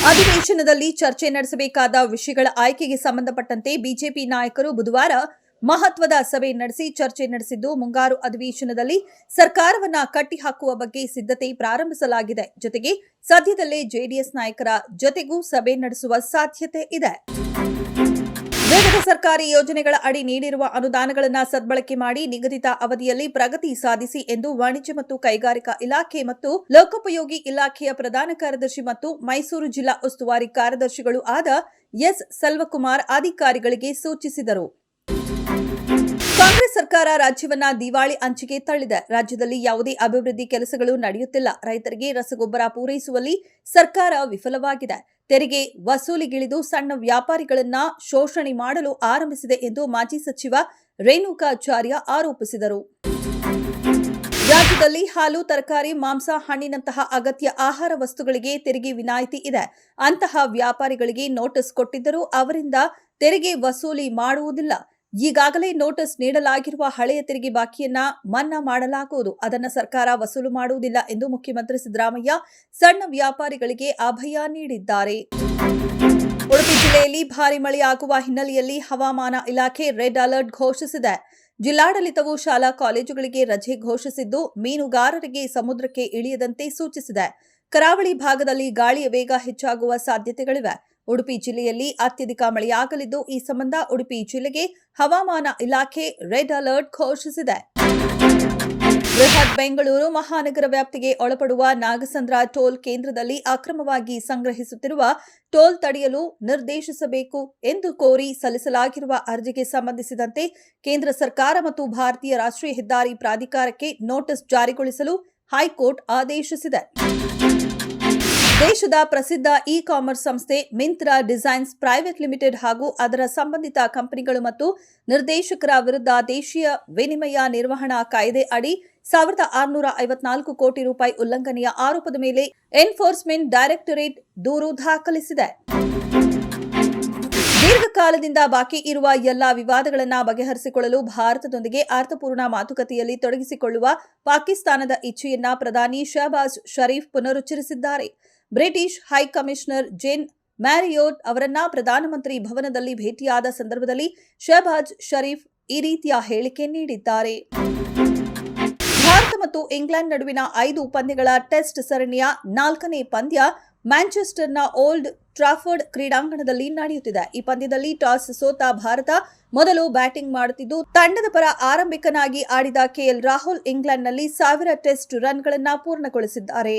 ಅಧಿವೇಶನದಲ್ಲಿ ಚರ್ಚೆ ನಡೆಸಬೇಕಾದ ವಿಷಯಗಳ ಆಯ್ಕೆಗೆ ಸಂಬಂಧಪಟ್ಟಂತೆ ಬಿಜೆಪಿ ನಾಯಕರು ಬುಧವಾರ ಮಹತ್ವದ ಸಭೆ ನಡೆಸಿ ಚರ್ಚೆ ನಡೆಸಿದ್ದು, ಮುಂಗಾರು ಅಧಿವೇಶನದಲ್ಲಿ ಸರ್ಕಾರವನ್ನ ಕಟ್ಟಿಹಾಕುವ ಬಗ್ಗೆ ಸಿದ್ಧತೆ ಪ್ರಾರಂಭಿಸಲಾಗಿದೆ. ಜೊತೆಗೆ ಸದ್ಯದಲ್ಲೇ ಜೆಡಿಎಸ್ ನಾಯಕರ ಜೊತೆಗೂ ಸಭೆ ನಡೆಸುವ ಸಾಧ್ಯತೆ ಇದೆ. ವಿವಿಧ ಸರ್ಕಾರಿ ಯೋಜನೆಗಳ ಅಡಿ ನೀಡಿರುವ ಅನುದಾನಗಳನ್ನು ಸದ್ಬಳಕೆ ಮಾಡಿ ನಿಗದಿತ ಅವಧಿಯಲ್ಲಿ ಪ್ರಗತಿ ಸಾಧಿಸಿ ಎಂದು ವಾಣಿಜ್ಯ ಮತ್ತು ಕೈಗಾರಿಕಾ ಇಲಾಖೆ ಮತ್ತು ಲೋಕೋಪಯೋಗಿ ಇಲಾಖೆಯ ಪ್ರಧಾನ ಕಾರ್ಯದರ್ಶಿ ಮತ್ತು ಮೈಸೂರು ಜಿಲ್ಲಾ ಉಸ್ತುವಾರಿ ಕಾರ್ಯದರ್ಶಿಗಳು ಆದ ಎಸ್ ಸೆಲ್ವಕುಮಾರ್ ಅಧಿಕಾರಿಗಳಿಗೆ ಸೂಚಿಸಿದರು. ಕಾಂಗ್ರೆಸ್ ಸರ್ಕಾರ ರಾಜ್ಯವನ್ನ ದಿವಾಳಿ ಅಂಚಿಗೆ ತಳ್ಳಿದೆ. ರಾಜ್ಯದಲ್ಲಿ ಯಾವುದೇ ಅಭಿವೃದ್ಧಿ ಕೆಲಸಗಳು ನಡೆಯುತ್ತಿಲ್ಲ. ರೈತರಿಗೆ ರಸಗೊಬ್ಬರ ಪೂರೈಸುವಲ್ಲಿ ಸರ್ಕಾರ ವಿಫಲವಾಗಿದೆ. ತೆರಿಗೆ ವಸೂಲಿಗಿಳಿದು ಸಣ್ಣ ವ್ಯಾಪಾರಿಗಳನ್ನ ಶೋಷಣೆ ಮಾಡಲು ಆರಂಭಿಸಿದೆ ಎಂದು ಮಾಜಿ ಸಚಿವ ರೇಣುಕಾಚಾರ್ಯ ಆರೋಪಿಸಿದರು. ರಾಜ್ಯದಲ್ಲಿ ಹಾಲು, ತರಕಾರಿ, ಮಾಂಸ, ಹಣ್ಣಿನಂತಹ ಅಗತ್ಯ ಆಹಾರ ವಸ್ತುಗಳಿಗೆ ತೆರಿಗೆ ವಿನಾಯಿತಿ ಇದೆ. ಅಂತಹ ವ್ಯಾಪಾರಿಗಳಿಗೆ ನೋಟಿಸ್ ಕೊಟ್ಟಿದ್ದರೂ ಅವರಿಂದ ತೆರಿಗೆ ವಸೂಲಿ ಮಾಡುವುದಿಲ್ಲ. ಈಗಾಗಲೇ ನೋಟಿಸ್ ನೀಡಲಾಗಿರುವ ಹಳೆಯ ತೆರಿಗೆ ಬಾಕಿಯನ್ನ ಮನ್ನಾ ಮಾಡಲಾಗುವುದು. ಅದನ್ನು ಸರ್ಕಾರ ವಸೂಲು ಮಾಡುವುದಿಲ್ಲ ಎಂದು ಮುಖ್ಯಮಂತ್ರಿ ಸಿದ್ದರಾಮಯ್ಯ ಸಣ್ಣ ವ್ಯಾಪಾರಿಗಳಿಗೆ ಅಭಯ ನೀಡಿದ್ದಾರೆ. ಉಡುಪಿ ಜಿಲ್ಲೆಯಲ್ಲಿ ಭಾರೀ ಮಳೆಯಾಗುವ ಹಿನ್ನೆಲೆಯಲ್ಲಿ ಹವಾಮಾನ ಇಲಾಖೆ ರೆಡ್ ಅಲರ್ಟ್ ಘೋಷಿಸಿದೆ. ಜಿಲ್ಲಾಡಳಿತವು ಶಾಲಾ ಕಾಲೇಜುಗಳಿಗೆ ರಜೆ ಘೋಷಿಸಿದ್ದು, ಮೀನುಗಾರರಿಗೆ ಸಮುದ್ರಕ್ಕೆ ಇಳಿಯದಂತೆ ಸೂಚಿಸಿದೆ. ಕರಾವಳಿ ಭಾಗದಲ್ಲಿ ಗಾಳಿಯ ವೇಗ ಹೆಚ್ಚಾಗುವ ಸಾಧ್ಯತೆಗಳಿವೆ. ಉಡುಪಿ ಜಿಲ್ಲೆಯಲ್ಲಿ ಅತ್ಯಧಿಕ ಮಳೆಯಾಗಲಿದ್ದು, ಈ ಸಂಬಂಧ ಉಡುಪಿ ಜಿಲ್ಲೆಗೆ ಹವಾಮಾನ ಇಲಾಖೆ ರೆಡ್ ಅಲರ್ಟ್ ಘೋಷಿಸಿದೆ. ಬೃಹತ್ ಬೆಂಗಳೂರು ಮಹಾನಗರ ವ್ಯಾಪ್ತಿಗೆ ಒಳಪಡುವ ನಾಗಸಂದ್ರ ಟೋಲ್ ಕೇಂದ್ರದಲ್ಲಿ ಅಕ್ರಮವಾಗಿ ಸಂಗ್ರಹಿಸುತ್ತಿರುವ ಟೋಲ್ ತಡೆಯಲು ನಿರ್ದೇಶಿಸಬೇಕು ಎಂದು ಕೋರಿ ಸಲ್ಲಿಸಲಾಗಿರುವ ಅರ್ಜಿಗೆ ಸಂಬಂಧಿಸಿದಂತೆ ಕೇಂದ್ರ ಸರ್ಕಾರ ಮತ್ತು ಭಾರತೀಯ ರಾಷ್ಟ್ರೀಯ ಹೆದ್ದಾರಿ ಪ್ರಾಧಿಕಾರಕ್ಕೆ ನೋಟಿಸ್ ಜಾರಿಗೊಳಿಸಲು ಹೈಕೋರ್ಟ್ ಆದೇಶಿಸಿದೆ. ದೇಶದ ಪ್ರಸಿದ್ಧ ಇ-ಕಾಮರ್ಸ್ ಸಂಸ್ಥೆ ಮಿಂತ್ರಾ ಡಿಸೈನ್ಸ್ ಪ್ರೈವೇಟ್ ಲಿಮಿಟೆಡ್ ಹಾಗೂ ಅದರ ಸಂಬಂಧಿತ ಕಂಪನಿಗಳು ಮತ್ತು ನಿರ್ದೇಶಕರ ವಿರುದ್ಧ ದೇಶೀಯ ವಿನಿಮಯ ನಿರ್ವಹಣಾ ಕಾಯ್ದೆ ಅಡಿ 1654 ಕೋಟಿ ರೂಪಾಯಿ ಉಲ್ಲಂಘನೆಯ ಆರೋಪದ ಮೇಲೆ ಎನ್ಫೋರ್ಸ್ಮೆಂಟ್ ಡೈರೆಕ್ಟರೇಟ್ ದೂರು ದಾಖಲಿಸಿದೆ. ದೀರ್ಘಕಾಲದಿಂದ ಬಾಕಿ ಇರುವ ಎಲ್ಲಾ ವಿವಾದಗಳನ್ನು ಬಗೆಹರಿಸಿಕೊಳ್ಳಲು ಭಾರತದೊಂದಿಗೆ ಅರ್ಥಪೂರ್ಣ ಮಾತುಕತೆಯಲ್ಲಿ ತೊಡಗಿಸಿಕೊಳ್ಳುವ ಪಾಕಿಸ್ತಾನದ ಇಚ್ಛೆಯನ್ನ ಪ್ರಧಾನಿ ಶಹಬಾಜ್ ಷರೀಫ್ ಪುನರುಚ್ಚರಿಸಿದ್ದಾರೆ. ಬ್ರಿಟಿಷ್ ಹೈಕಮಿಷನರ್ ಜೇನ್ ಮ್ಯಾರಿಯೋಟ್ ಅವರನ್ನ ಪ್ರಧಾನಮಂತ್ರಿ ಭವನದಲ್ಲಿ ಭೇಟಿಯಾದ ಸಂದರ್ಭದಲ್ಲಿ ಶಹಬಾಜ್ ಷರೀಫ್ ಈ ರೀತಿಯ ಹೇಳಿಕೆ ನೀಡಿದ್ದಾರೆ. ಭಾರತ ಮತ್ತು ಇಂಗ್ಲೆಂಡ್ ನಡುವಿನ 5 ಪಂದ್ಯಗಳ ಟೆಸ್ಟ್ ಸರಣಿಯ 4ನೇ ಪಂದ್ಯ ಮ್ಯಾಂಚೆಸ್ಟರ್ನ ಓಲ್ಡ್ ಟ್ರಾಫರ್ಡ್ ಕ್ರೀಡಾಂಗಣದಲ್ಲಿ ನಡೆಯುತ್ತಿದೆ. ಈ ಪಂದ್ಯದಲ್ಲಿ ಟಾಸ್ ಸೋತ ಭಾರತ ಮೊದಲು ಬ್ಯಾಟಿಂಗ್ ಮಾಡುತ್ತಿದ್ದು, ತಂಡದ ಪರ ಆರಂಭಿಕನಾಗಿ ಆಡಿದ ಕೆಎಲ್ ರಾಹುಲ್ ಇಂಗ್ಲೆಂಡ್ನಲ್ಲಿ 1000 ಟೆಸ್ಟ್ ರನ್ಗಳನ್ನು ಪೂರ್ಣಗೊಳಿಸಿದ್ದಾರೆ.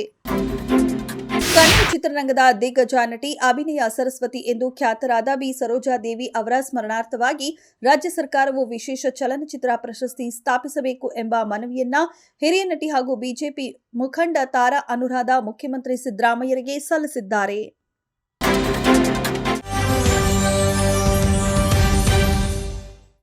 ಕನ್ನಡ ಚಿತ್ರರಂಗದ ದಿಗ್ಗಜ ನಟಿ, ಅಭಿನಯ ಸರಸ್ವತಿ ಎಂದು ಖ್ಯಾತರಾದ ಬಿ ಸರೋಜಾದೇವಿ ಅವರ ಸ್ಮರಣಾರ್ಥವಾಗಿ ರಾಜ್ಯ ಸರ್ಕಾರವು ವಿಶೇಷ ಚಲನಚಿತ್ರ ಪ್ರಶಸ್ತಿ ಸ್ಥಾಪಿಸಬೇಕು ಎಂಬ ಮನವಿಯನ್ನ ಹಿರಿಯ ನಟಿ ಹಾಗೂ ಬಿಜೆಪಿ ಮುಖಂಡ ತಾರಾ ಅನುರಾಧ ಮುಖ್ಯಮಂತ್ರಿ ಸಿದ್ದರಾಮಯ್ಯರಿಗೆ ಸಲ್ಲಿಸಿದ್ದಾರೆ.